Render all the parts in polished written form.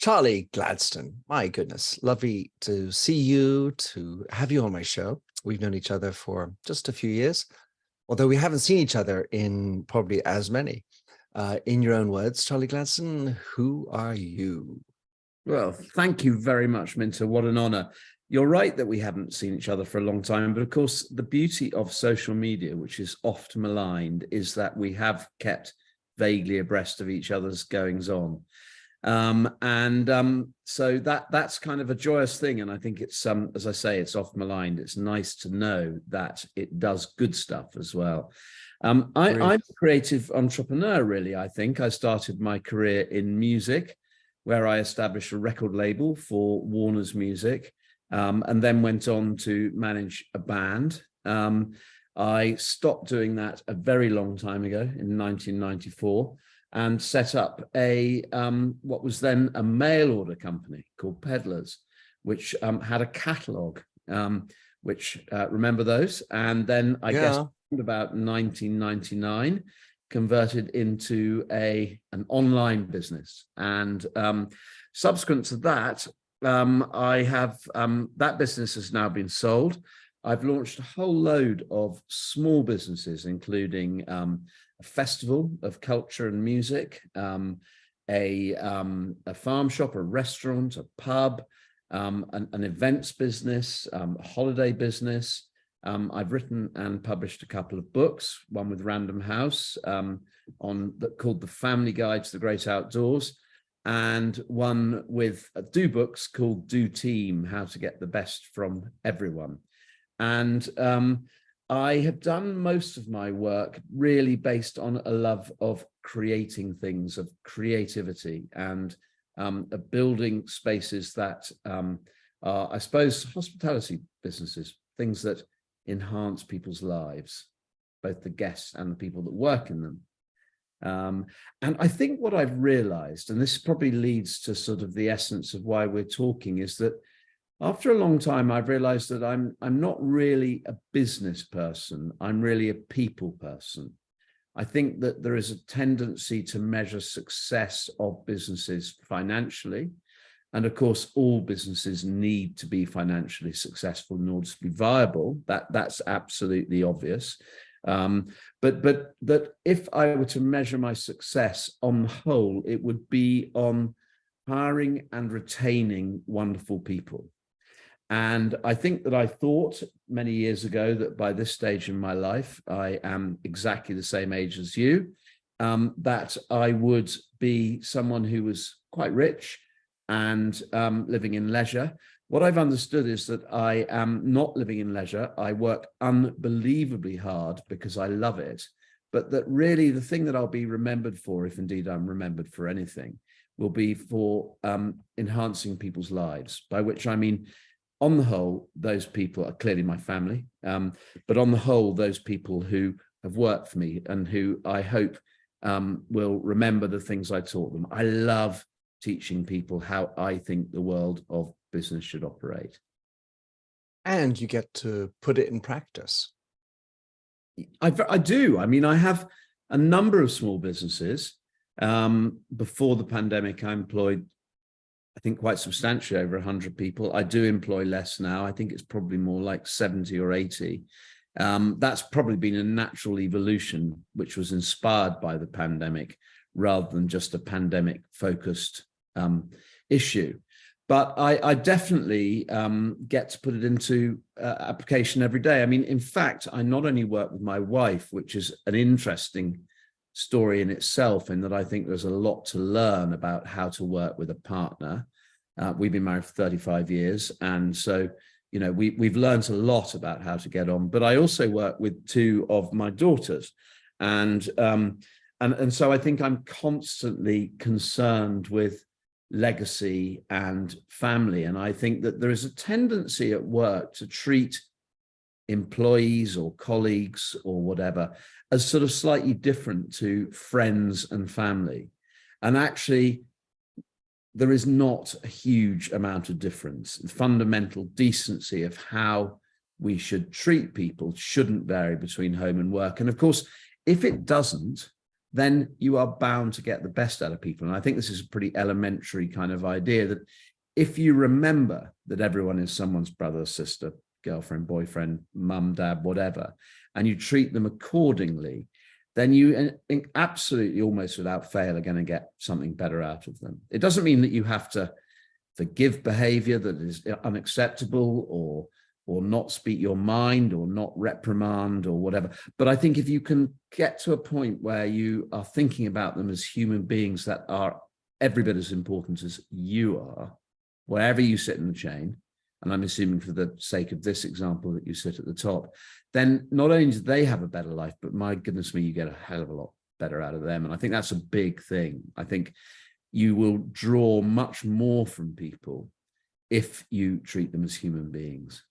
Charlie Gladstone, my goodness, lovely to see you, to have you on my show. We've known each other for just a few years, although we haven't seen each other in probably as many. In your own words, Charlie Gladstone, who are you? Well, thank you very much, Minter. What an honor. You're right that we haven't seen each other for a long time, but of course, the beauty of social media, which is oft maligned, is that we have kept vaguely abreast of each other's goings on. So that's kind of a joyous thing. And I think it's, as I say, it's oft maligned. It's nice to know that it does good stuff as well. I'm a creative entrepreneur, really. I think I started my career in music, where I established a record label for Warner's Music, and then went on to manage a band. I stopped doing that a very long time ago in 1994 and set up a what was then a mail order company called Peddlers, which had a catalogue, which remember those? And then I guess about 1999, converted into an online business. And subsequent to that, I have that business has now been sold. I've launched a whole load of small businesses, including a festival of culture and music, a farm shop, a restaurant, a pub, an events business, a holiday business. I've written and published a couple of books, one with Random House called The Family Guide to the Great Outdoors, and one with two books called Do Team, How to Get the Best from Everyone. And I have done most of my work really based on a love of creating things, of creativity, and of building spaces that are, I suppose, hospitality businesses, things that enhance people's lives, both the guests and the people that work in them. And I think what I've realized, and this probably leads to sort of the essence of why we're talking, is that after a long time, I've realized that I'm not really a business person. I'm really a people person. I think that there is a tendency to measure success of businesses financially. And of course, all businesses need to be financially successful in order to be viable. That's absolutely obvious. But that if I were to measure my success on the whole, it would be on hiring and retaining wonderful people. And I think that I thought many years ago that by this stage in my life, I am exactly the same age as you, that I would be someone who was quite rich and living in leisure. What I've understood is that I am not living in leisure. I work unbelievably hard because I love it, but that really the thing that I'll be remembered for, if indeed I'm remembered for anything, will be for enhancing people's lives, by which I mean, on the whole, those people are clearly my family, but on the whole, those people who have worked for me and who I hope will remember the things I taught them. I love teaching people how I think the world of business should operate. And you get to put it in practice. I do. I mean, I have a number of small businesses. Before the pandemic, I employed, I think, quite substantially over 100 people. I do employ less now. I think it's probably more like 70 or 80. That's probably been a natural evolution, which was inspired by the pandemic rather than just a pandemic-focused issue. But I definitely get to put it into application every day. I mean, in fact, I not only work with my wife, which is an interesting story in itself, in that I think there's a lot to learn about how to work with a partner. We've been married for 35 years. And so, you know, we've learned a lot about how to get on, but I also work with two of my daughters. And so I think I'm constantly concerned with legacy and family. And I think that there is a tendency at work to treat employees or colleagues or whatever as sort of slightly different to friends and family. And actually, there is not a huge amount of difference. The fundamental decency of how we should treat people shouldn't vary between home and work. And of course, if it doesn't, then you are bound to get the best out of people. And I think this is a pretty elementary kind of idea, that if you remember that everyone is someone's brother, sister, girlfriend, boyfriend, mum, dad, whatever, and you treat them accordingly, then you absolutely, almost without fail, are going to get something better out of them. It doesn't mean that you have to forgive behavior that is unacceptable, or not speak your mind, or not reprimand, or whatever. But I think if you can get to a point where you are thinking about them as human beings that are every bit as important as you are, wherever you sit in the chain, and I'm assuming for the sake of this example that you sit at the top, then not only do they have a better life, but my goodness me, you get a hell of a lot better out of them. And I think that's a big thing. I think you will draw much more from people if you treat them as human beings.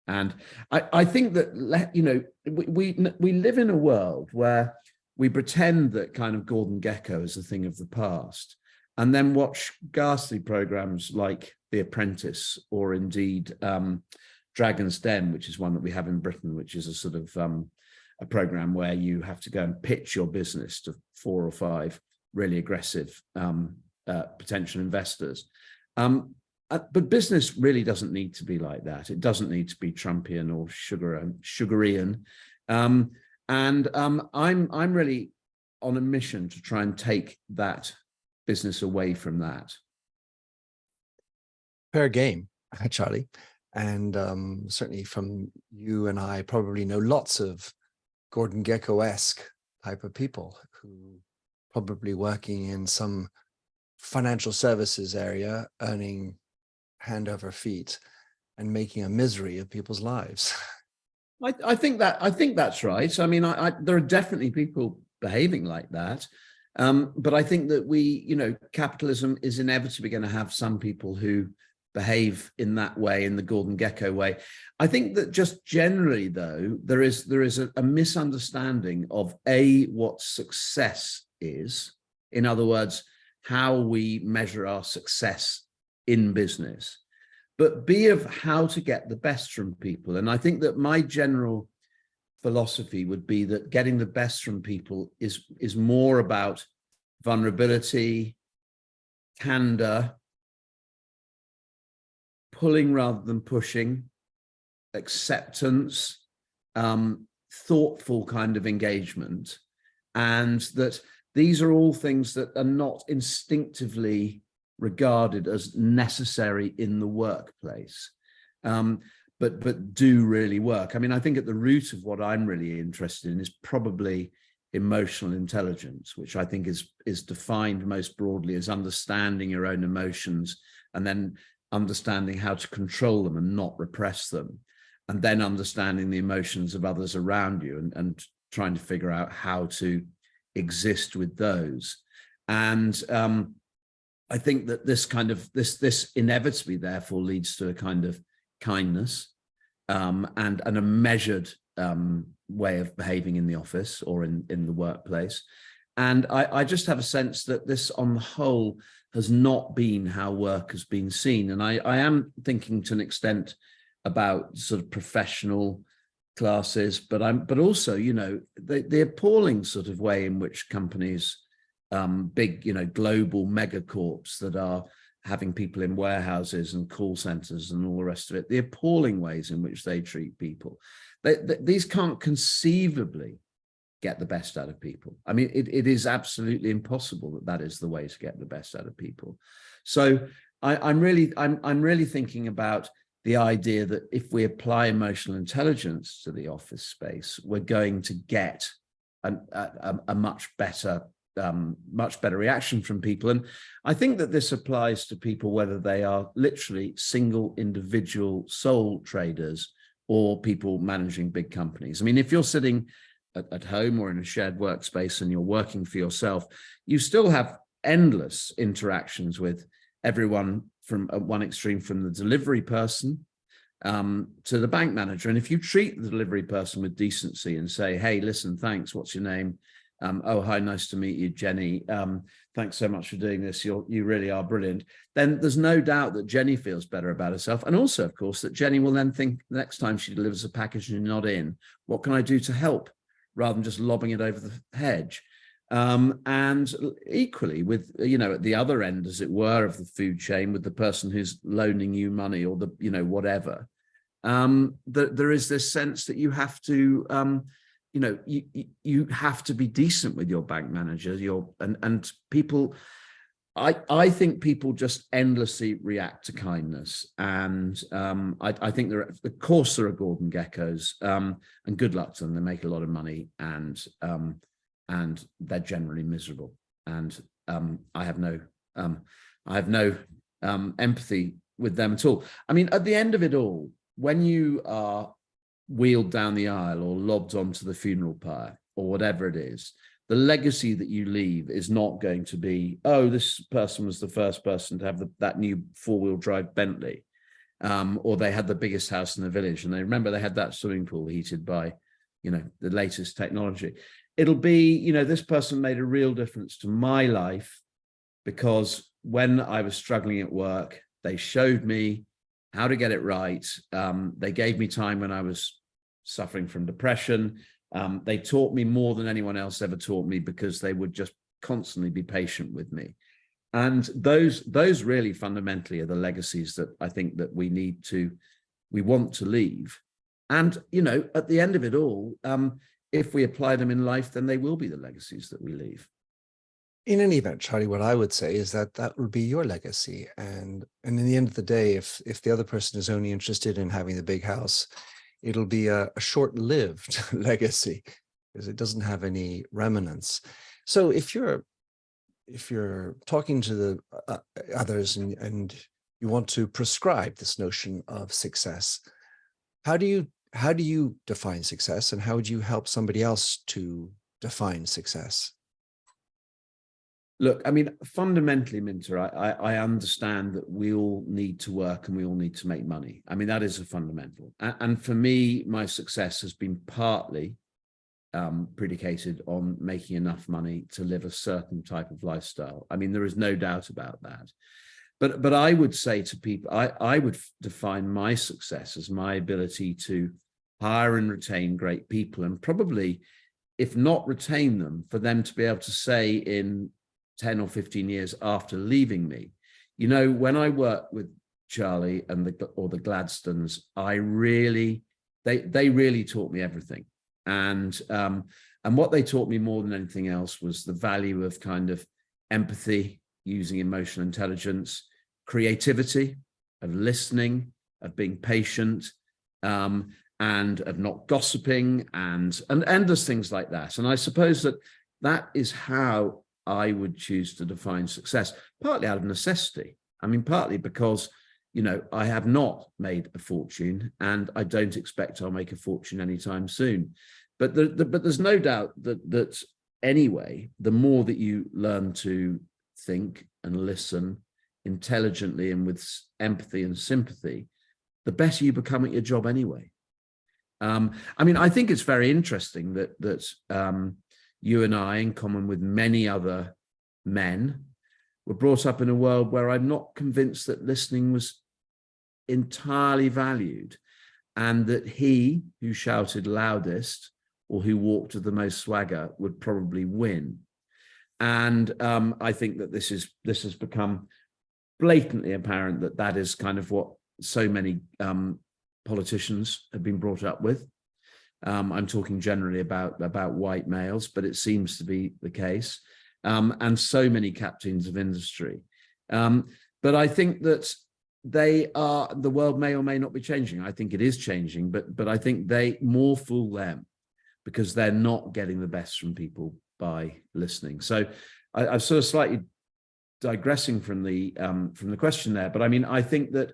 And I think that, you know, we live in a world where we pretend that kind of Gordon Gekko is a thing of the past, and then watch ghastly programs like The Apprentice, or indeed Dragon's Den, which is one that we have in Britain, which is a sort of a program where you have to go and pitch your business to 4 or 5 really aggressive potential investors. But business really doesn't need to be like that. It doesn't need to be Trumpian or sugarian. I'm really on a mission to try and take that business away from that. Fair game, Charlie. And certainly from you and I probably know lots of Gordon Gekko-esque type of people who probably working in some financial services area, earning hand over feet and making a misery of people's lives. I think that's right. I mean, there are definitely people behaving like that. But I think that capitalism is inevitably going to have some people who behave in that way, in the Gordon Gekko way. I think that just generally, though, there is a misunderstanding of what success is. In other words, how we measure our success in business, but B, of how to get the best from people. And I think that my general philosophy would be that getting the best from people is more about vulnerability, candor, pulling rather than pushing, acceptance, thoughtful kind of engagement, and that these are all things that are not instinctively regarded as necessary in the workplace, but do really work. I mean, I think at the root of what I'm really interested in is probably emotional intelligence, which I think is defined most broadly as understanding your own emotions, and then understanding how to control them and not repress them, and then understanding the emotions of others around you, and trying to figure out how to exist with those. And I think that this kind of this inevitably therefore leads to a kind of kindness and a measured way of behaving in the office or in the workplace. And I just have a sense that this on the whole has not been how work has been seen. And I am thinking to an extent about sort of professional classes, but also, you know, the appalling sort of way in which companies, big, you know, global megacorps that are having people in warehouses and call centers and all the rest of it, the appalling ways in which they treat people. These can't conceivably get the best out of people. I mean, it is absolutely impossible that is the way to get the best out of people. So I'm really thinking about the idea that if we apply emotional intelligence to the office space, we're going to get a much better reaction from people. And I think that this applies to people, whether they are literally single individual sole traders or people managing big companies. I mean, if you're sitting at home or in a shared workspace and you're working for yourself, you still have endless interactions with everyone from one extreme, from the delivery person to the bank manager. And if you treat the delivery person with decency and say, hey, listen, thanks, what's your name? Oh, hi, nice to meet you, Jenny. Thanks so much for doing this. You really are brilliant. Then there's no doubt that Jenny feels better about herself. And also, of course, that Jenny will then think the next time she delivers a package and you're not in, what can I do to help? Rather than just lobbing it over the hedge. And equally with, at the other end, as it were, of the food chain, with the person who's loaning you money or the, whatever, there is this sense that you have to, you have to be decent with your bank manager, and people, I think people just endlessly react to kindness. And I think of course there are Gordon Geckos, and good luck to them. They make a lot of money, and they're generally miserable. And I have no empathy with them at all. I mean, at the end of it all, when you are wheeled down the aisle or lobbed onto the funeral pyre or whatever it is, the legacy that you leave is not going to be, oh, this person was the first person to have that new 4-wheel drive Bentley, or they had the biggest house in the village, and they remember they had that swimming pool heated by, the latest technology. It'll be, this person made a real difference to my life, because when I was struggling at work, they showed me how to get it right. They gave me time when I was suffering from depression. They taught me more than anyone else ever taught me, because they would just constantly be patient with me. And those really fundamentally are the legacies that I think that we want to leave. And, at the end of it all, if we apply them in life, then they will be the legacies that we leave. In any event, Charlie, what I would say is that would be your legacy. And in the end of the day, if the other person is only interested in having the big house, it'll be a short-lived legacy, because it doesn't have any remnants. So if you're talking to the others and you want to prescribe this notion of success, how do you define success, and how would you help somebody else to define success? Look, I mean, fundamentally, Minter, I understand that we all need to work and we all need to make money. I mean, that is a fundamental. And for me, my success has been partly predicated on making enough money to live a certain type of lifestyle. I mean, there is no doubt about that. But I would say to people, I would define my success as my ability to hire and retain great people, and probably, if not retain them, for them to be able to say in 10 or 15 years after leaving me, when I worked with Charlie and the Gladstones, they really taught me everything. And what they taught me more than anything else was the value of kind of empathy, using emotional intelligence, creativity, of listening, of being patient, and of not gossiping, and endless things like that. And I suppose that is how I would choose to define success, partly out of necessity. I mean, partly because, I have not made a fortune, and I don't expect I'll make a fortune anytime soon. But there's no doubt that anyway, the more that you learn to think and listen intelligently and with empathy and sympathy, the better you become at your job anyway. I mean, I think it's very interesting that you and I, in common with many other men, were brought up in a world where I'm not convinced that listening was entirely valued, and that he who shouted loudest or who walked with the most swagger would probably win. And I think that this has become blatantly apparent that is kind of what so many politicians have been brought up with. I'm talking generally about white males, but it seems to be the case, and so many captains of industry. But I think that the world may or may not be changing. I think it is changing, but I think more fool them, because they're not getting the best from people by listening. So I'm sort of slightly digressing from the question there, but I mean, I think that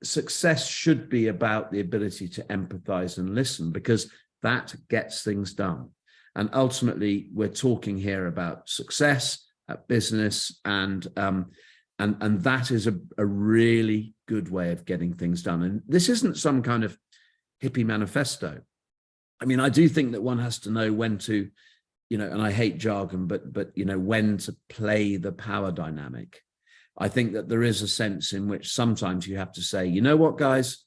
success should be about the ability to empathize and listen, because that gets things done. And ultimately, we're talking here about success at business, and that is a really good way of getting things done. And this isn't some kind of hippie manifesto. I mean, I do think that one has to know when to, and I hate jargon, but when to play the power dynamic. I think that there is a sense in which sometimes you have to say, you know what, guys,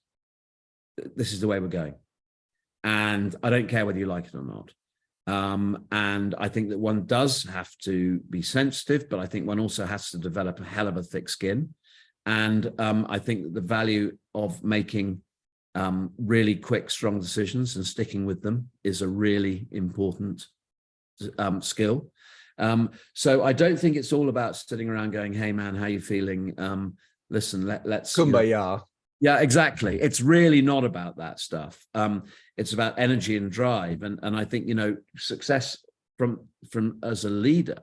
this is the way we're going. And I don't care whether you like it or not. And I think that one does have to be sensitive, but I think one also has to develop a hell of a thick skin. And I think that the value of making really quick, strong decisions and sticking with them is a really important skill. So I don't think it's all about sitting around going, hey man, how you feeling? Listen, let's Kumbaya. Yeah, exactly. It's really not about that stuff. It's about energy and drive. And I think, success from as a leader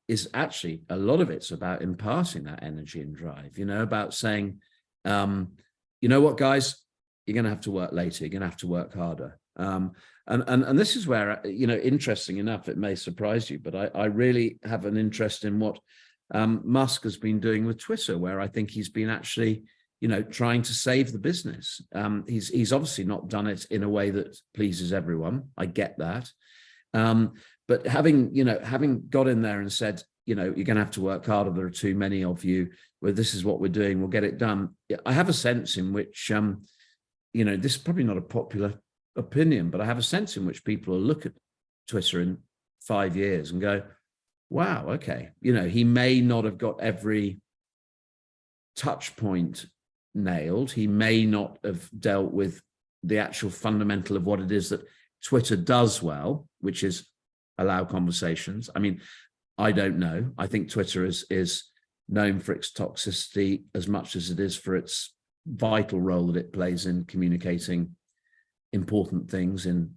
is actually, a lot of it's about imparting that energy and drive, about saying, you know what, guys, you're going to have to work later. You're going to have to work harder. And this is where, interesting enough, it may surprise you, but I really have an interest in what Musk has been doing with Twitter, where I think he's been actually, trying to save the business. He's obviously not done it in a way that pleases everyone. I get that. But having got in there and said, you're going to have to work harder. There are too many of you. Well, this is what we're doing. We'll get it done. I have a sense in which, this is probably not a popular opinion, but I have a sense in which people will look at Twitter in 5 years and go, wow, okay. He may not have got every touch point nailed. He may not have dealt with the actual fundamental of what it is that Twitter does well, which is allow conversations. I mean, I don't know. I think Twitter is known for its toxicity as much as it is for its vital role that it plays in communicating important things in,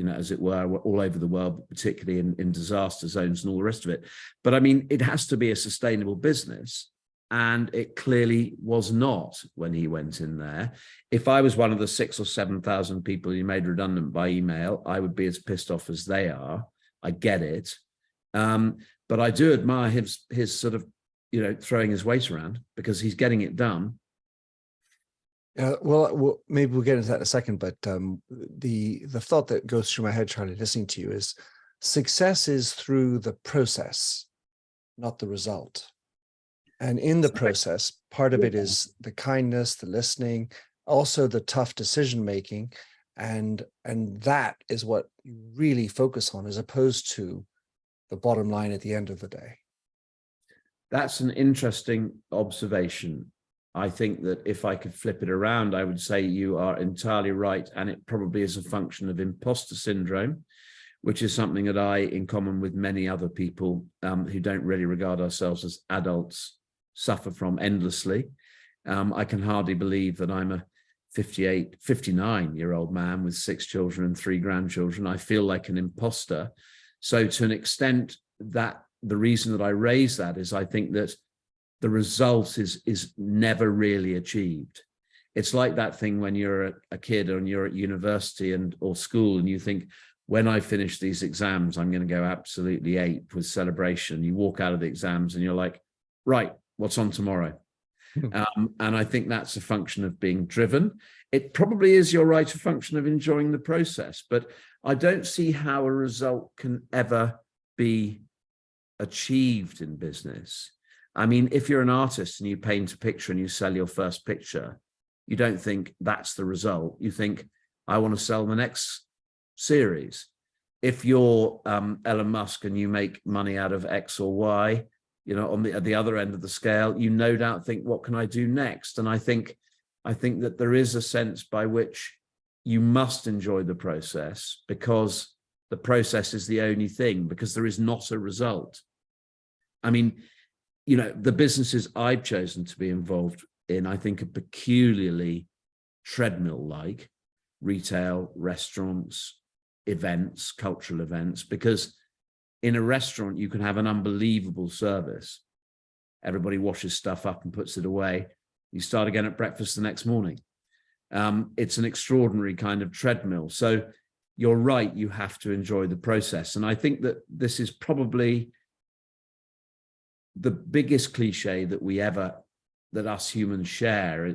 as it were, all over the world, particularly in disaster zones and all the rest of it. But I mean, it has to be a sustainable business. And it clearly was not when he went in there. If I was one of the 6,000 or 7,000 people he made redundant by email, I would be as pissed off as they are. I get it. But I do admire his sort of, throwing his weight around, because he's getting it done. Well, maybe we'll get into that in a second. But the thought that goes through my head, Charlie, listening to you is success is through the process, not the result. And in the process, part of it is the kindness, the listening, also the tough decision-making. And that is what you really focus on, as opposed to the bottom line at the end of the day. That's an interesting observation. I think that if I could flip it around, I would say you are entirely right. And it probably is a function of imposter syndrome, which is something that I, in common with many other people who don't really regard ourselves as adults, suffer from endlessly. I can hardly believe that I'm a 59-year-old man with 6 children and 3 grandchildren. I feel like an imposter. So to an extent, that the reason that I raise that is I think that the result is never really achieved. It's like that thing when you're a kid and you're at university or school and you think, when I finish these exams, I'm going to go absolutely ape with celebration. You walk out of the exams and you're like, right, what's on tomorrow? And I think that's a function of being driven. It probably is, you're right, a function of enjoying the process, but I don't see how a result can ever be achieved in business. I mean, if you're an artist and you paint a picture and you sell your first picture, you don't think that's the result. You think, I want to sell the next series. If you're Elon Musk and you make money out of X or Y, at the other end of the scale, you no doubt think, what can I do next? And I think that there is a sense by which you must enjoy the process, because the process is the only thing, because there is not a result. I mean, the businesses I've chosen to be involved in, I think, are peculiarly treadmill-like: retail, restaurants, events, cultural events, because in a restaurant, you can have an unbelievable service. Everybody washes stuff up and puts it away. You start again at breakfast the next morning. It's an extraordinary kind of treadmill. So you're right, you have to enjoy the process. And I think that this is probably the biggest cliche that us humans share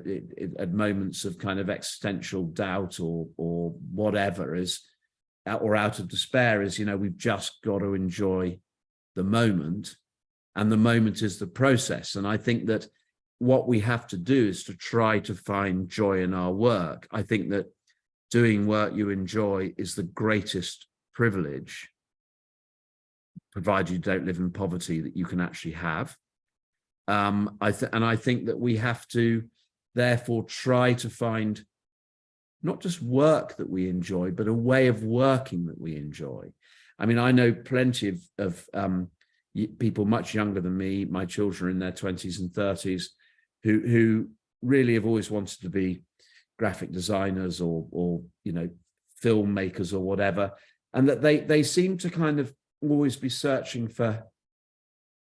at moments of kind of existential doubt or whatever, or out of despair, is, we've just got to enjoy the moment, and the moment is the process. And I think that what we have to do is to try to find joy in our work. I think that doing work you enjoy is the greatest privilege provided you don't live in poverty, that you can actually have. I think that we have to therefore try to find not just work that we enjoy, but a way of working that we enjoy. I mean, I know plenty of people much younger than me, my children are in their 20s and 30s, who really have always wanted to be graphic designers or filmmakers or whatever, and that they seem to kind of always be searching for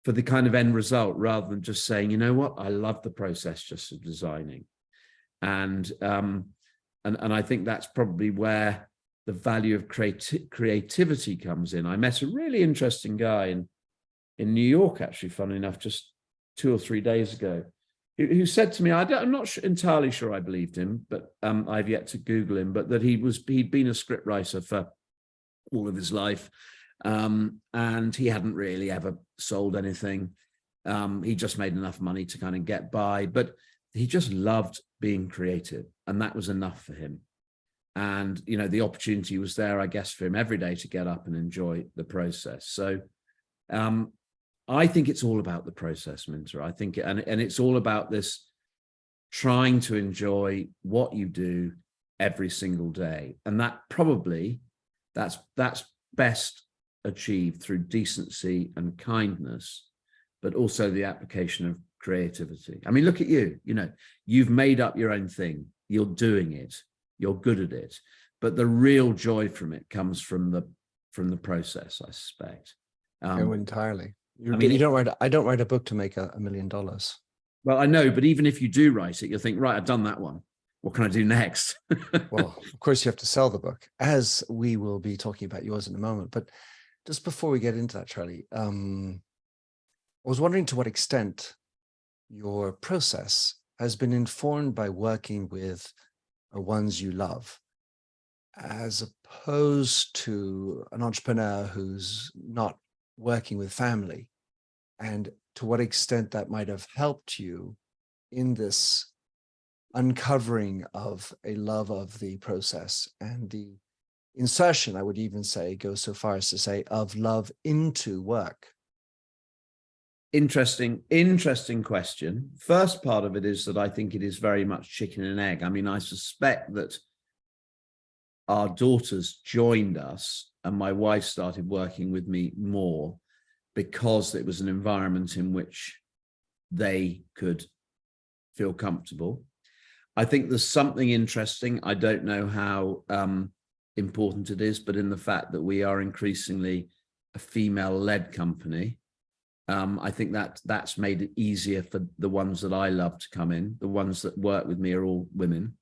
the kind of end result, rather than just saying, you know what, I love the process just of designing. And I think that's probably where the value of creativity comes in. I met a really interesting guy in New York, actually, funnily enough, just 2 or 3 days ago, who said to me, I'm not entirely sure I believed him, but I've yet to Google him, but that he'd been a scriptwriter for all of his life. And he hadn't really ever sold anything. He just made enough money to kind of get by, but he just loved being creative, and that was enough for him. And, the opportunity was there, I guess, for him every day to get up and enjoy the process. So I think it's all about the process, Minter. I think, and it's all about this trying to enjoy what you do every single day. And that's best achieved through decency and kindness, but also the application of creativity. I mean, look at you, you've made up your own thing. You're doing it. You're good at it. But the real joy from it comes from the process, I suspect. Entirely. I don't write a book to make $1 million. Well, I know, but even if you do write it, you'll think, right, I've done that one. What can I do next? Well, of course, you have to sell the book, as we will be talking about yours in a moment. But just before we get into that, Charlie, I was wondering to what extent your process has been informed by working with ones you love, as opposed to an entrepreneur who's not working with family, and to what extent that might have helped you in this uncovering of a love of the process and the insertion, I would even say, go so far as to say, of love into work. Interesting question. First part of it is that I think it is very much chicken and egg. I mean, I suspect that our daughters joined us and my wife started working with me more because it was an environment in which they could feel comfortable. I think there's something interesting. I don't know how important it is, but in the fact that we are increasingly a female-led company, I think that's made it easier for the ones that I love to come in. The ones that work with me are all women.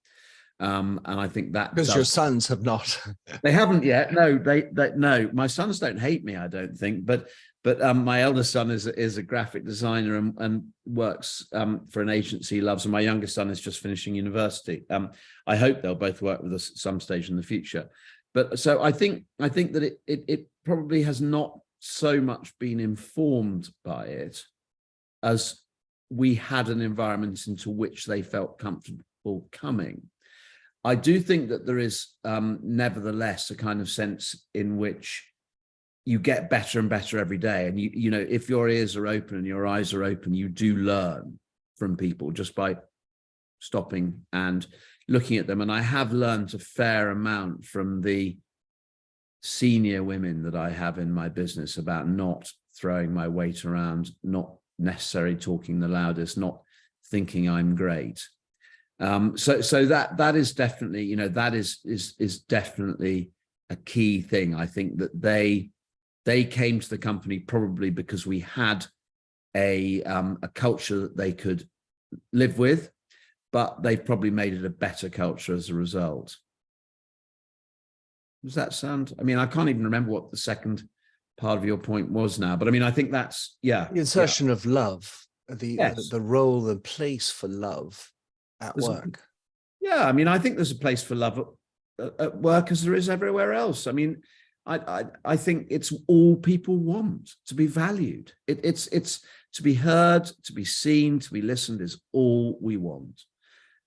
And I think that because your sons have not. They haven't yet. No, no. My sons don't hate me, I don't think. But my eldest son is a graphic designer and works for an agency he loves, and my youngest son is just finishing university. I hope they'll both work with us at some stage in the future. But so I think that it probably has not so much been informed by it as we had an environment into which they felt comfortable coming. I do think that there is nevertheless a kind of sense in which you get better and better every day. And you know, if your ears are open and your eyes are open, you do learn from people just by stopping and looking at them. And I have learned a fair amount from the senior women that I have in my business about not throwing my weight around, not necessarily talking the loudest, not thinking I'm great. So that is definitely, you know, that is definitely a key thing. I think that they came to the company probably because we had a culture that they could live with, but they've probably made it a better culture as a result. Does that sound? I mean, I can't even remember what the second part of your point was now, but I mean, I think that's, yeah. The insertion of love, the role and place for love at work. Yeah, I mean, I think there's a place for love at work as there is everywhere else. I mean, I think it's all people want, to be valued. It's to be heard, to be seen, to be listened is all we want.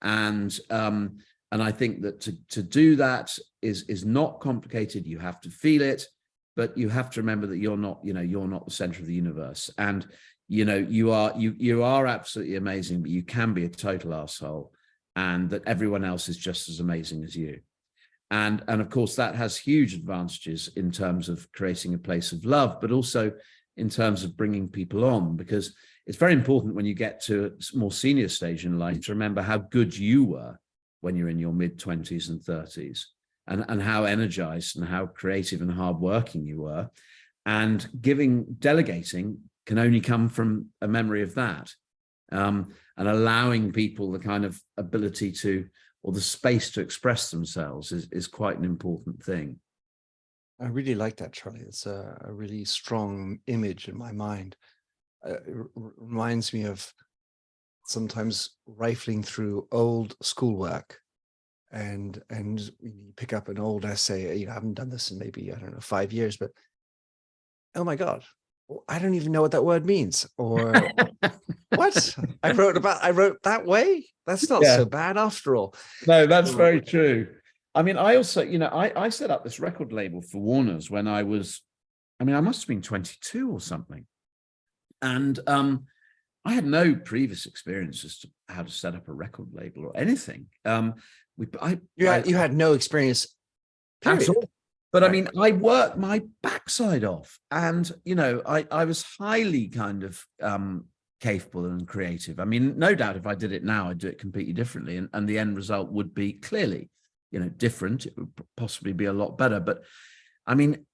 And I think that to do that is not complicated. You have to feel it. but you have to remember that you're not the center of the universe. And, you are absolutely amazing, but you can be a total asshole, and that everyone else is just as amazing as you. And of course, that has huge advantages in terms of creating a place of love, but also in terms of bringing people on, because it's very important when you get to a more senior stage in life to remember how good you were when you're in your mid-20s and 30s, and how energized and how creative and hardworking you were. And delegating can only come from a memory of that, and allowing people the kind of ability to, or the space to express themselves is quite an important thing. I really like that, Charlie. It's a really strong image in my mind. It reminds me of sometimes rifling through old schoolwork, and you pick up an old essay. I haven't done this in maybe, I don't know, 5 years, but oh my God, I don't even know what that word means. Or what? I wrote that way? That's not so bad after all. No, that's very true. I mean, I also, I set up this record label for Warner's when I must have been 22 or something. And I had no previous experience as to how to set up a record label or anything. You had no experience at all. But right. I mean, I worked my backside off, and I was highly kind of capable and creative. I mean, no doubt if I did it now, I'd do it completely differently, and the end result would be clearly, different. It would possibly be a lot better. But I mean,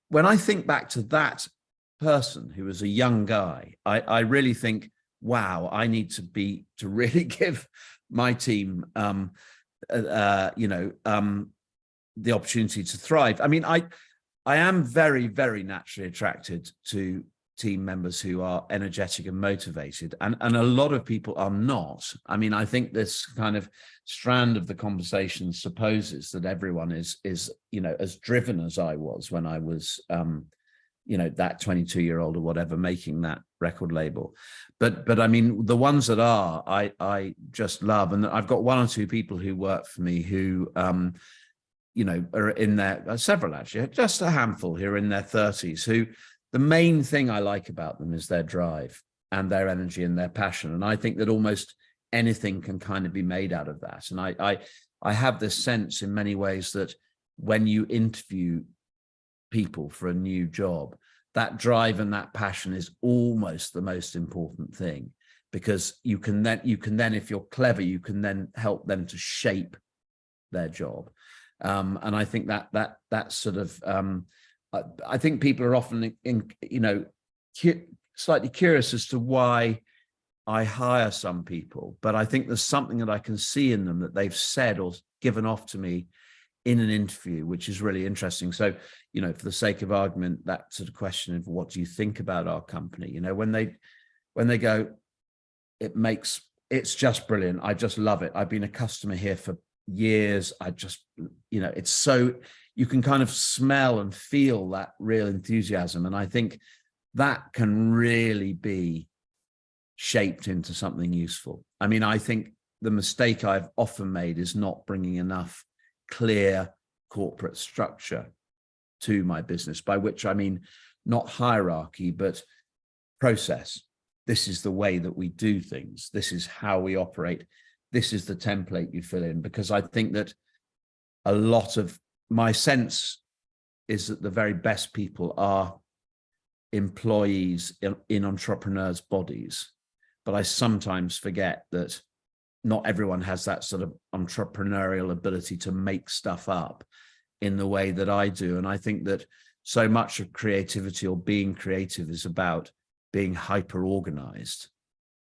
when I think back to that person who was a young guy, I really think, wow, I need to really give my team, the opportunity to thrive. I mean, I am very, very naturally attracted to team members who are energetic and motivated, and a lot of people are not. I mean, I think this kind of strand of the conversation supposes that everyone is as driven as I was when I was that 22-year-old or whatever making that record label. But I mean, the ones that are, I just love. And I've got one or two people who work for me who are in their, several actually, just a handful who are in their 30s, who the main thing I like about them is their drive and their energy and their passion. And I think that almost anything can kind of be made out of that. And I have this sense in many ways that when you interview people for a new job, that drive and that passion is almost the most important thing, because you can then, if you're clever, you can then help them to shape their job. And I think that sort of, I think people are often slightly curious as to why I hire some people, but I think there's something that I can see in them that they've said or given off to me in an interview, which is really interesting. So, for the sake of argument, that sort of question of what do you think about our company, when they go, it's just brilliant. I just love it. I've been a customer here for years. I just, it's so, you can kind of smell and feel that real enthusiasm. And I think that can really be shaped into something useful. I mean, I think the mistake I've often made is not bringing enough clear corporate structure to my business, by which I mean not hierarchy, but process. This is the way that we do things. This is how we operate. This is the template you fill in, because I think that a lot of my sense is that the very best people are employees in entrepreneurs' bodies. But I sometimes forget that not everyone has that sort of entrepreneurial ability to make stuff up in the way that I do. And I think that so much of creativity or being creative is about being hyper organized.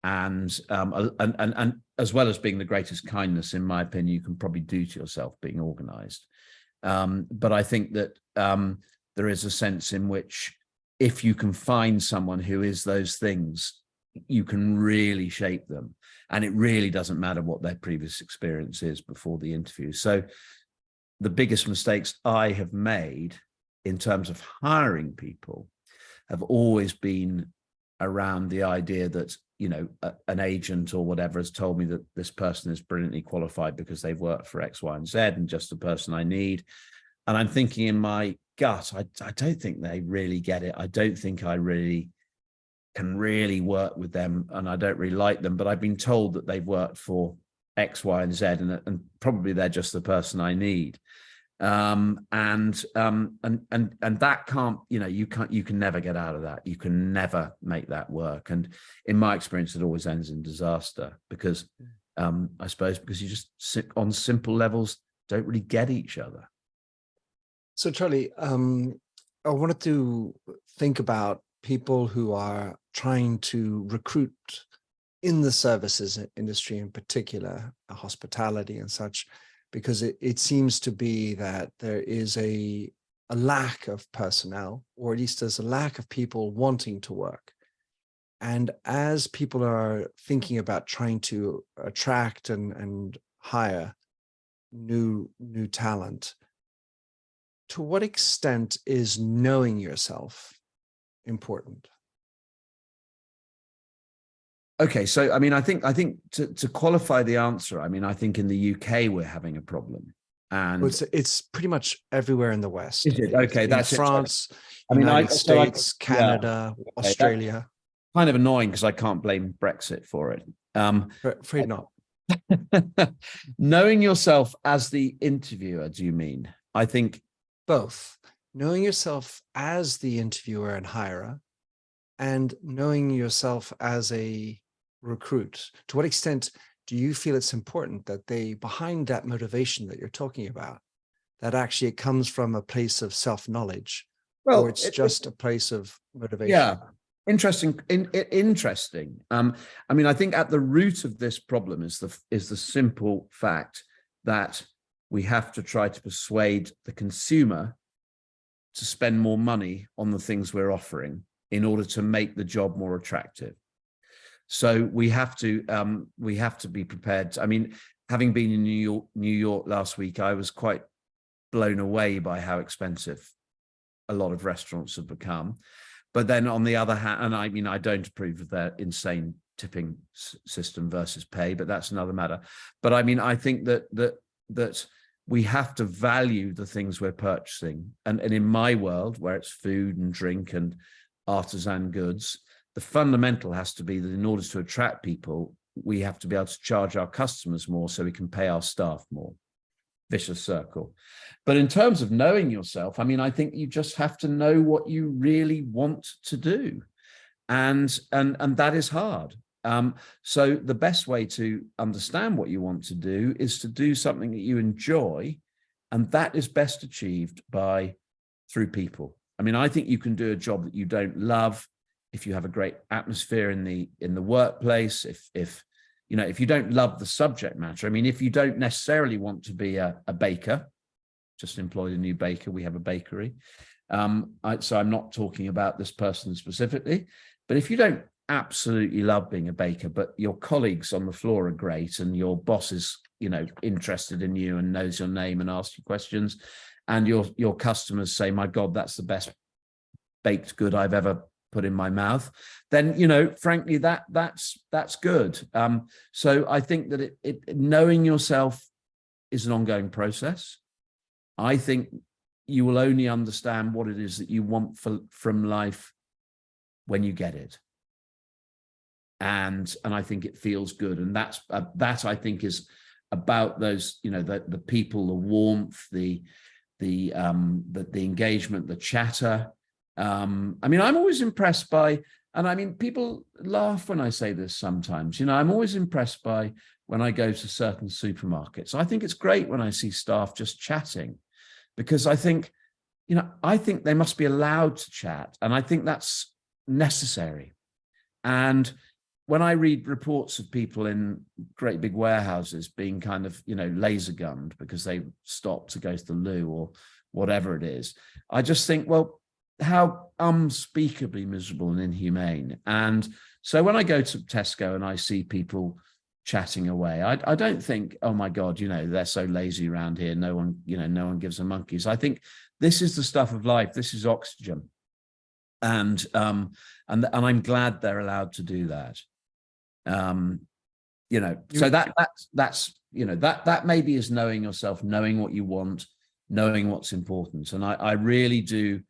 And as well as being the greatest kindness, in my opinion, you can probably do to yourself, being organized. But I think that there is a sense in which if you can find someone who is those things, you can really shape them. And it really doesn't matter what their previous experience is before the interview. So the biggest mistakes I have made in terms of hiring people have always been around the idea that, an agent or whatever has told me that this person is brilliantly qualified because they've worked for X, Y, and Z and just the person I need. And I'm thinking in my gut, I don't think they really get it. I don't think I really can really work with them, and I don't really like them, but I've been told that they've worked for X, Y, and Z, and probably they're just the person I need. And that can't, you can never get out of that. You can never make that work. And in my experience, it always ends in disaster because, I suppose, because you just sit on simple levels, don't really get each other. So Charlie, I wanted to think about people who are trying to recruit in the services industry, in particular, hospitality and such, because it seems to be that there is a lack of personnel, or at least there's a lack of people wanting to work. And as people are thinking about trying to attract and hire new talent, to what extent is knowing yourself important? Okay, so I mean, I think to qualify the answer, I mean, I think in the UK we're having a problem, and well, it's pretty much everywhere in the West. Is it? Okay, that's France, I mean, United States, Canada, okay, Australia. Kind of annoying because I can't blame Brexit for it. Afraid not. Knowing yourself as the interviewer, do you mean? I think both. Knowing yourself as the interviewer and hirer, and knowing yourself as a recruit. To what extent do you feel it's important that behind that motivation that you're talking about, that actually it comes from a place of self-knowledge, or it's just a place of motivation? Yeah, interesting. Interesting. I mean, I think at the root of this problem is the simple fact that we have to try to persuade the consumer to spend more money on the things we're offering in order to make the job more attractive. So we have to be prepared. I mean, having been in New York last week, I was quite blown away by how expensive a lot of restaurants have become. But then on the other hand, and I mean, I don't approve of their insane tipping system versus pay, but that's another matter. But I mean, I think that we have to value the things we're purchasing. And in my world, where it's food and drink and artisan goods, the fundamental has to be that in order to attract people, we have to be able to charge our customers more so we can pay our staff more. Vicious circle. But in terms of knowing yourself, I mean, I think you just have to know what you really want to do. And that is hard. So the best way to understand what you want to do is to do something that you enjoy, and that is best achieved through people. I mean, I think you can do a job that you don't love if you have a great atmosphere in the workplace, if you don't love the subject matter. I mean, if you don't necessarily want to be a baker, just employed a new baker, we have a bakery. So I'm not talking about this person specifically, but if you don't absolutely love being a baker, but your colleagues on the floor are great and your boss is, interested in you and knows your name and asks you questions, and your customers say, my God, that's the best baked good I've ever put in my mouth, then, frankly, that's good. So I think that knowing yourself is an ongoing process. I think you will only understand what it is that you want from life when you get it. And I think it feels good. And that I think is about those, the people, the warmth, the engagement, the chatter. I mean, I'm always impressed by, and I mean, people laugh when I say this sometimes, I'm always impressed by when I go to certain supermarkets. I think it's great when I see staff just chatting, because I think they must be allowed to chat. And I think that's necessary. And when I read reports of people in great big warehouses being kind of, laser gunned because they stopped to go to the loo or whatever it is, I just think, well, how unspeakably miserable and inhumane. And so when I go to Tesco and I see people chatting away, I don't think, oh my God, they're so lazy around here. No one gives a monkeys. I think this is the stuff of life. This is oxygen. And I'm glad they're allowed to do that. So that maybe is knowing yourself, knowing what you want, knowing what's important. And I really do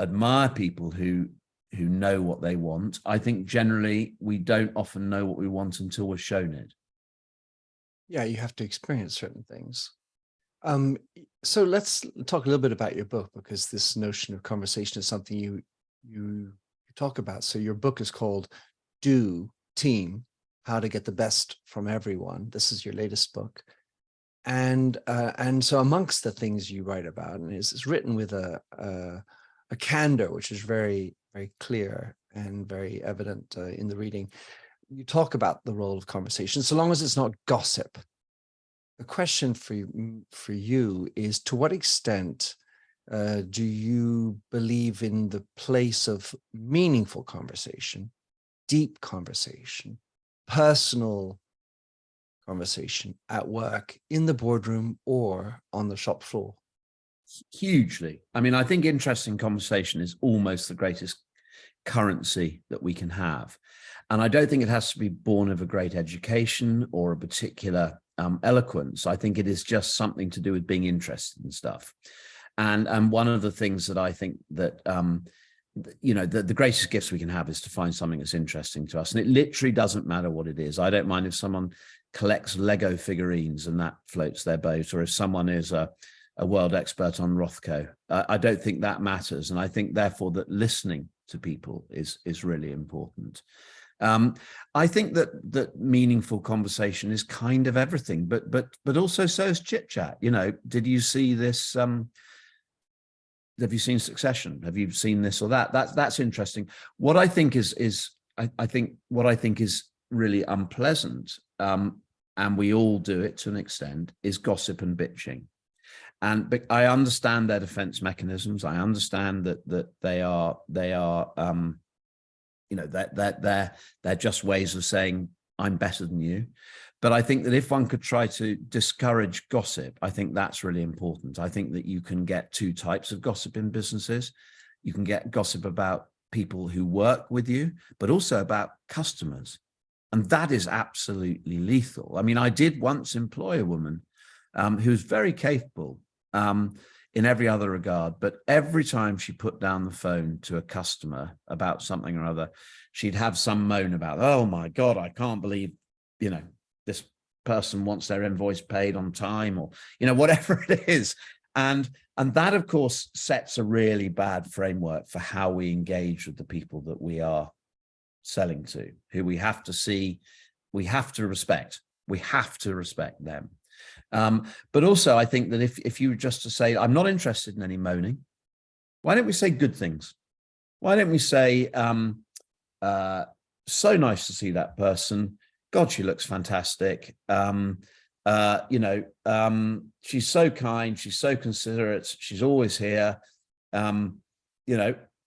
admire people who know what they want. I think generally we don't often know what we want until we're shown it. Yeah, you have to experience certain things. So let's talk a little bit about your book, because this notion of conversation is something you talk about. So your book is called Do Team: How to Get the Best from Everyone. This is your latest book. And so amongst the things you write about, and it's written with a candor, which is very, very clear and very evident in the reading. You talk about the role of conversation, so long as it's not gossip. The question for you is, to what extent do you believe in the place of meaningful conversation, deep conversation, personal conversation at work, in the boardroom, or on the shop floor? Hugely. I mean, I think interesting conversation is almost the greatest currency that we can have. And I don't think it has to be born of a great education or a particular eloquence. I think it is just something to do with being interested in stuff. And one of the things that I think that, the greatest gifts we can have is to find something that's interesting to us. And it literally doesn't matter what it is. I don't mind if someone collects Lego figurines and that floats their boat, or if someone is a world expert on Rothko. I don't think that matters. And I think, therefore, that listening to people is really important. I think that meaningful conversation is kind of everything, but also so is chit chat. Did you see this? Have you seen Succession? Have you seen this or that? That's interesting. What I think is really unpleasant, and we all do it to an extent, is gossip and bitching. But I understand their defense mechanisms. I understand that they are that they're just ways of saying I'm better than you. But I think that if one could try to discourage gossip, I think that's really important. I think that you can get two types of gossip in businesses. You can get gossip about people who work with you, but also about customers. And that is absolutely lethal. I mean, I did once employ a woman who was very capable in every other regard, but every time she put down the phone to a customer about something or other, she'd have some moan about, oh my God, I can't believe, this person wants their invoice paid on time, or, whatever it is. And that, of course, sets a really bad framework for how we engage with the people that we are selling to, who we have to see, we have to respect them. But also, I think that if you were just to say, I'm not interested in any moaning, why don't we say good things? Why don't we say, so nice to see that person. God, she looks fantastic. She's so kind. She's so considerate. She's always here. Someone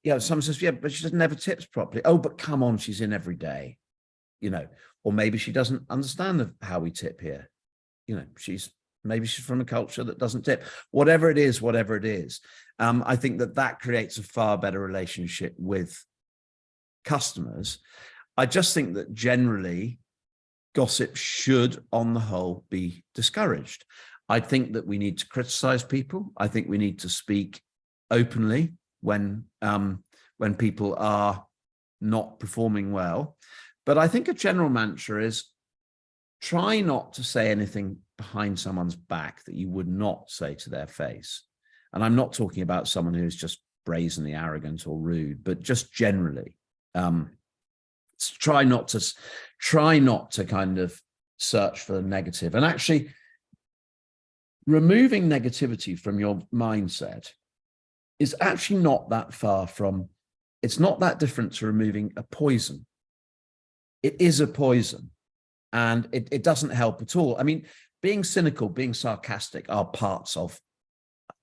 says, yeah, but she never tips properly. Oh, but come on, she's in every day, or maybe she doesn't understand how we tip here. Maybe she's from a culture that doesn't tip. Whatever it is. I think that creates a far better relationship with customers. I just think that generally gossip should, on the whole, be discouraged. I think that we need to criticize people. I think we need to speak openly when people are not performing well. But I think a general mantra is, try not to say anything behind someone's back that you would not say to their face. And I'm not talking about someone who's just brazenly arrogant or rude, but just generally. Try not to kind of search for the negative. And actually, removing negativity from your mindset is actually not that far from, it's not that different to removing a poison. It is a poison, and it doesn't help at all. I mean, being cynical, being sarcastic are parts of,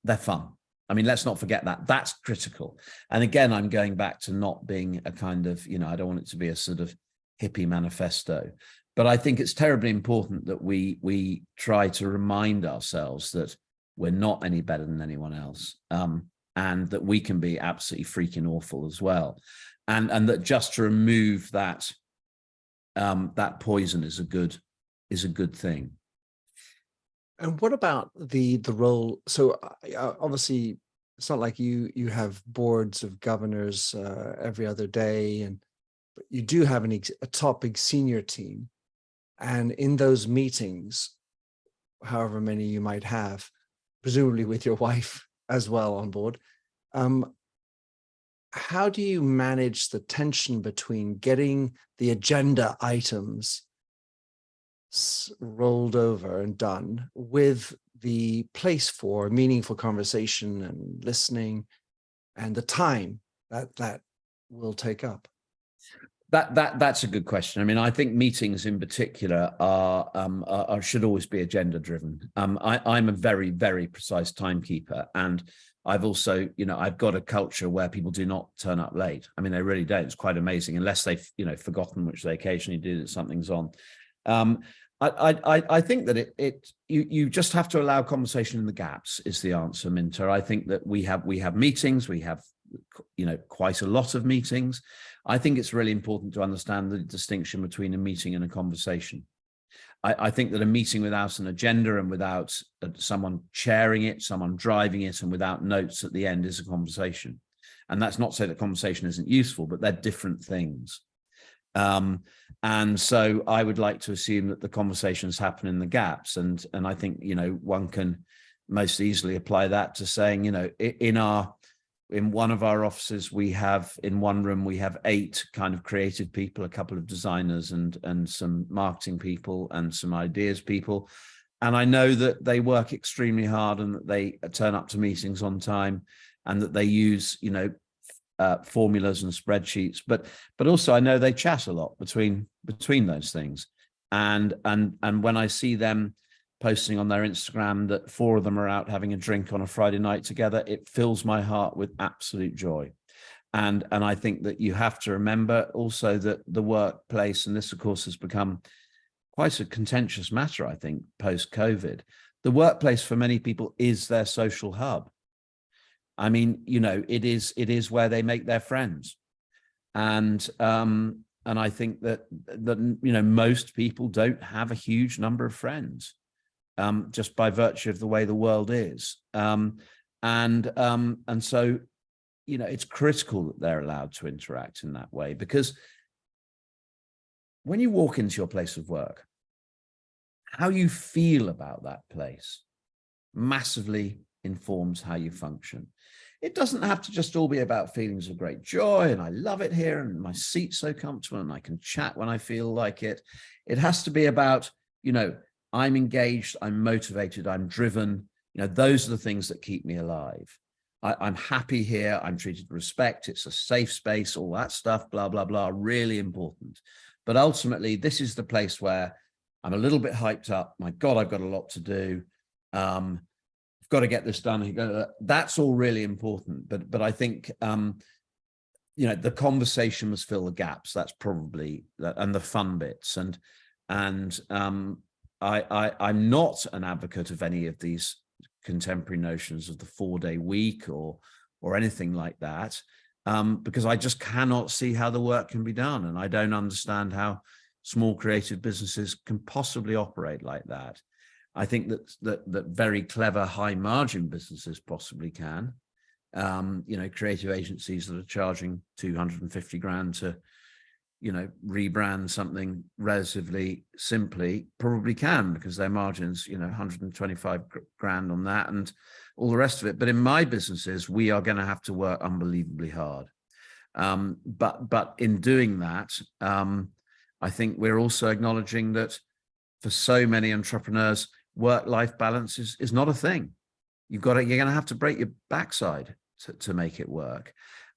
they're fun. I mean, let's not forget that. That's critical. And again, I'm going back to not being a kind of, I don't want it to be a sort of hippie manifesto, but I think it's terribly important that we try to remind ourselves that we're not any better than anyone else, and that we can be absolutely freaking awful as well. And that just to remove that, that poison is a good thing. And what about the role? So obviously, it's not like you have boards of governors every other day, and but you do have a top senior team, and in those meetings, however many you might have, presumably with your wife as well on board, um, how do you manage the tension between getting the agenda items rolled over and done with the place for meaningful conversation and listening and the time that will take up? That's a good question. I mean, I think meetings in particular are should always be agenda driven. I'm a very, very precise timekeeper, and I've also, I've got a culture where people do not turn up late. I mean, they really don't. It's quite amazing, unless they've, forgotten, which they occasionally do, that something's on. I think that you just have to allow conversation in the gaps is the answer, Minter. I think that we have meetings, we have, quite a lot of meetings. I think it's really important to understand the distinction between a meeting and a conversation. I think that a meeting without an agenda and without someone chairing it, someone driving it, and without notes at the end is a conversation. And that's not to say that conversation isn't useful, but they're different things. And so I would like to assume that the conversations happen in the gaps. And I think, one can most easily apply that to saying, in one of our offices, in one room, we have 8 kind of creative people, a couple of designers and some marketing people and some ideas people. And I know that they work extremely hard and that they turn up to meetings on time and that they use, formulas and spreadsheets, but also I know they chat a lot between those things. And when I see them posting on their Instagram that 4 of them are out having a drink on a Friday night together, it fills my heart with absolute joy. And I think that you have to remember also that the workplace, and this of course has become quite a contentious matter, I think, post-COVID, the workplace for many people is their social hub. I mean, it is where they make their friends. And I think that most people don't have a huge number of friends. Just by virtue of the way the world is. And so, it's critical that they're allowed to interact in that way, because when you walk into your place of work, how you feel about that place massively informs how you function. It doesn't have to just all be about feelings of great joy and I love it here and my seat's so comfortable and I can chat when I feel like it. It has to be about, I'm engaged, I'm motivated, I'm driven. Those are the things that keep me alive. I'm happy here, I'm treated with respect, it's a safe space, all that stuff, blah, blah, blah, really important. But ultimately, this is the place where I'm a little bit hyped up. My God, I've got a lot to do. I've got to get this done. That's all really important. But I think, the conversation must fill the gaps. That's probably, and the fun bits. And I'm not an advocate of any of these contemporary notions of the 4-day week or anything like that, because I just cannot see how the work can be done. And I don't understand how small creative businesses can possibly operate like that. I think that very clever high margin businesses possibly can. Creative agencies that are charging 250 grand to rebrand something relatively simply probably can, because their margins, 125 grand on that and all the rest of it. But in my businesses, we are going to have to work unbelievably hard. But in doing that, I think we're also acknowledging that for so many entrepreneurs, work-life balance is not a thing. You're going to have to break your backside to make it work.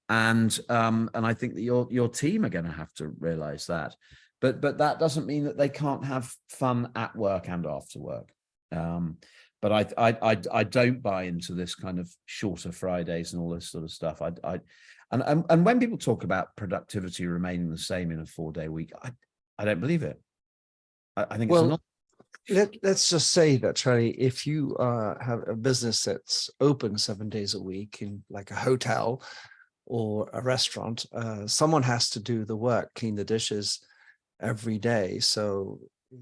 And I think that your team are going to have to realize that, but that doesn't mean that they can't have fun at work and after work. But I don't buy into this kind of shorter Fridays and all this sort of stuff. And when people talk about productivity remaining the same in a 4-day week, I don't believe it. I think it's not. Let's just say that, Charlie, if you have a business that's open 7 days a week in like a hotel or a restaurant, someone has to do the work, clean the dishes every day. So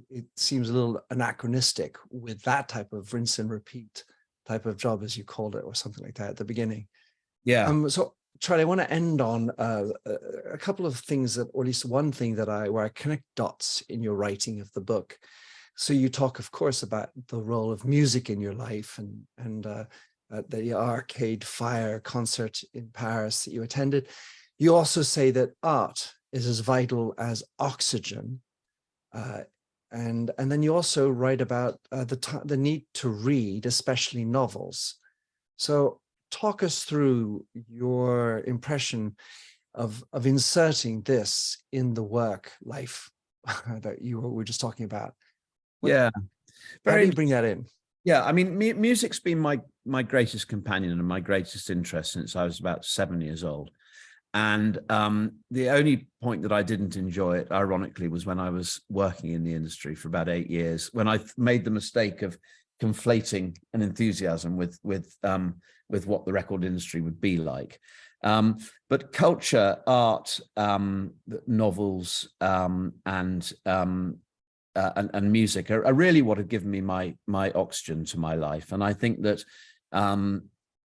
it seems a little anachronistic with that type of rinse and repeat type of job, as you called it, or something like that at the beginning. Yeah. So Charlie, I want to end on a couple of things that, or at least one thing that where I connect dots in your writing of the book. So you talk, of course, about the role of music in your life, and the Arcade Fire concert in Paris that you attended. You also say that art is as vital as oxygen, and then you also write about the need to read, especially novels. So talk us through your impression of inserting this in the work life that you were just talking about. Yeah. How do you bring that in? Yeah, I mean, music's been my greatest companion and my greatest interest since I was about 7 years old. And the only point that I didn't enjoy it, ironically, was when I was working in the industry for about 8 years, when I made the mistake of conflating an enthusiasm with what the record industry would be like. But culture, art, novels, and music are really what have given me my oxygen to my life. And I think that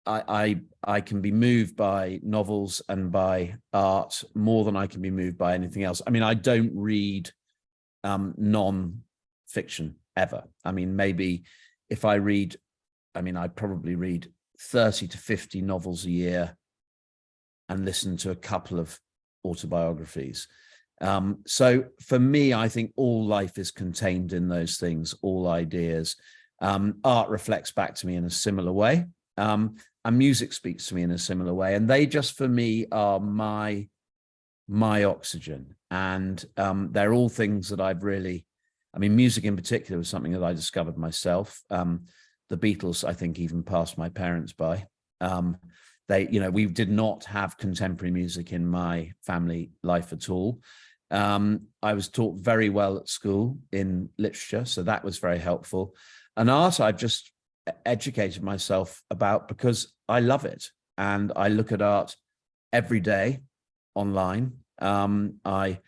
I can be moved by novels and by art more than I can be moved by anything else. I mean, I don't read non-fiction ever. I mean, maybe if I read, I mean, I probably read 30 to 50 novels a year and listen to a couple of autobiographies. So for me, I think all life is contained in those things, all ideas. Art reflects back to me in a similar way. And music speaks to me in a similar way. And they just, for me, are my oxygen. And they're all things that I've really, I mean, music in particular was something that I discovered myself. The Beatles, I think, even passed my parents by. We did not have contemporary music in my family life at all. I was taught very well at school in literature, so that was very helpful. And art, I've just educated myself about because I love it. And I look at art every day online. I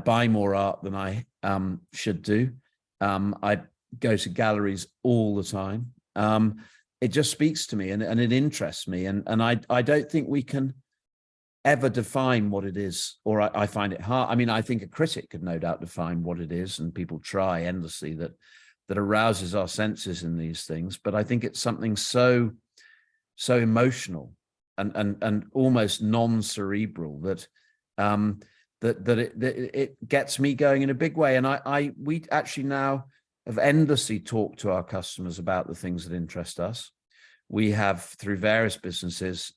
buy more art than I should do. I go to galleries all the time. It just speaks to me and it interests me. And I don't think we can ever define what it is, or I find it hard. I mean, I think a critic could no doubt define what it is, and people try endlessly that arouses our senses in these things. But I think it's something so emotional and almost non-cerebral that it gets me going in a big way. And we actually now have endlessly talked to our customers about the things that interest us. We have, through various businesses,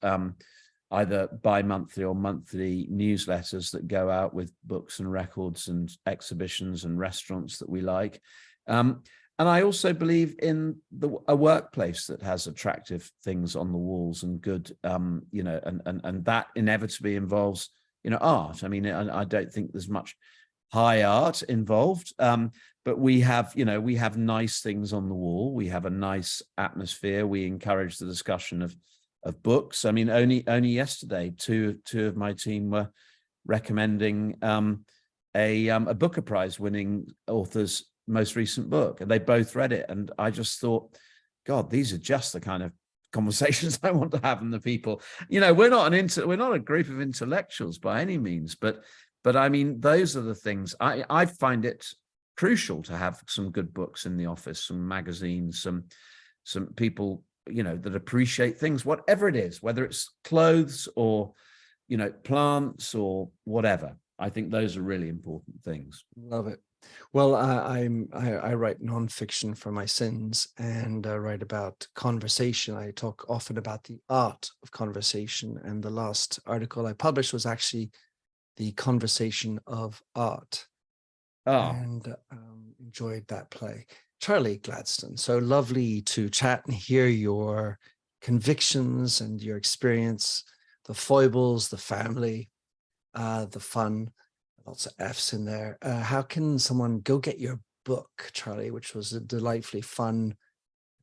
either bi-monthly or monthly newsletters that go out with books and records and exhibitions and restaurants that we like. And I also believe in a workplace that has attractive things on the walls and good, and that inevitably involves, art. I mean, I don't think there's much high art involved, but we have nice things on the wall. We have a nice atmosphere. We encourage the discussion of books. I mean, only yesterday, two of my team were recommending a Booker Prize winning author's most recent book, and they both read it. And I just thought, God, these are just the kind of conversations I want to have in the people. We're not a group of intellectuals by any means, but I mean, those are the things. I find it crucial to have some good books in the office, some magazines, some people that appreciate things, whatever it is, whether it's clothes or plants or whatever. I think those are really important things. Love it. Well, I write nonfiction for my sins, and I write about conversation. I talk often about the art of conversation, and the last article I published was actually the conversation of art. And enjoyed that play. Charlie Gladstone, so lovely to chat and hear your convictions and your experience, the foibles, the family, the fun, lots of F's in there. How can someone go get your book, Charlie, which was a delightfully fun,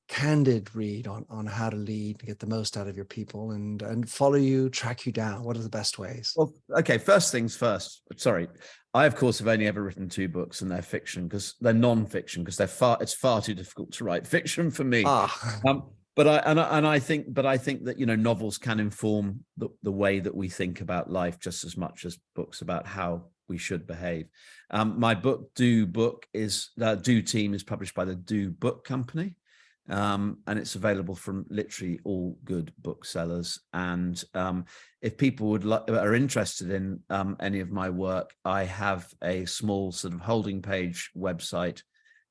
candid read on how to lead, get the most out of your people, and follow you, track you down? What are the best ways? Well, okay, first things first. Sorry, I, of course, have only ever written 2 books, and they're fiction, because they're non-fiction, because it's far too difficult to write fiction for me. But I think that, you know, novels can inform the way that we think about life just as much as books about how we should behave. My book, Do Team, is published by the Do Book Company. And it's available from literally all good booksellers. And if people are interested in any of my work, I have a small sort of holding page website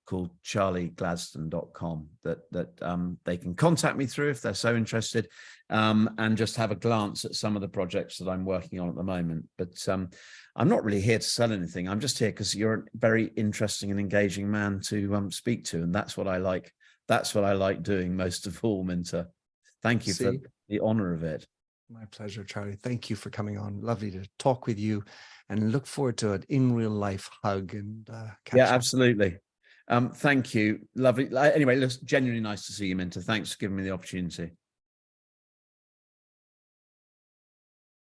called charliegladstone.com that they can contact me through if they're so interested, and just have a glance at some of the projects that I'm working on at the moment. But I'm not really here to sell anything. I'm just here because you're a very interesting and engaging man to speak to, and that's what I like. That's what I like doing most of all, Minter. Thank you for the honor of it. My pleasure, Charlie. Thank you for coming on. Lovely to talk with you, and look forward to an in real life hug and catch up. Absolutely. Thank you. Lovely. Anyway, it looks genuinely nice to see you, Minter. Thanks for giving me the opportunity.